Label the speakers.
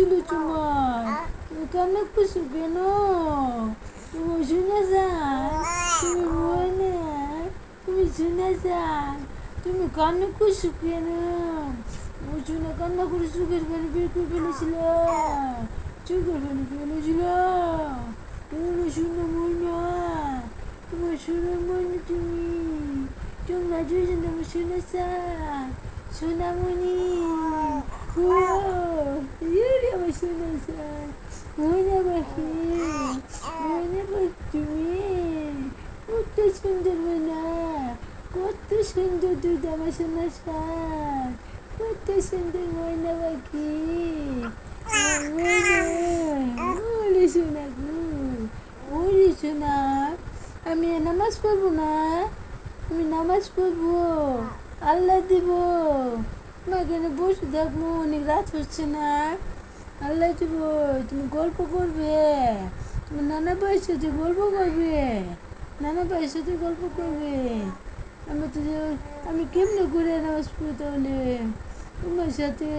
Speaker 1: হয়েছিল তোমার? তুমি কান্না করছো কেন? তুমি শুনে যান, তুমি বই না, তুমি শুনে যান, তুমি কান্না করছো কেন? ও শুনে কান্না করে চোখের পানি বের করে ফেলেছিল, চোখের পানি ফেলেছিল। শুনে মই না, তোমার শুনে মই না, তোমরা দুজন আমার শুনে যান, সোনামণি। আমার শোনা যায়, ময়না পাখি, ময়না পাখি তুমি কত সুন্দর ময়না, কত সুন্দর দুধ আমার শোনা যায়, কত সুন্দর ময়না পাখি, ওরে শোনা গো, ওরে শোনা। আমি নামাজ পড়বো না, আমি নামাজ পড়বো, আল্লাহ দিব। মা এখানে বসে থাকবো, অনেক রাত হচ্ছে না, আল্লাহ দিব। তুমি গল্প করবে, তোমার নানা ভাইয়ের সাথে গল্প করবে, নানা ভাইয়ের সাথে গল্প করবে। আমি তো আমি কেমনে করে নামাজ পড়ি তাহলে তোমার সাথে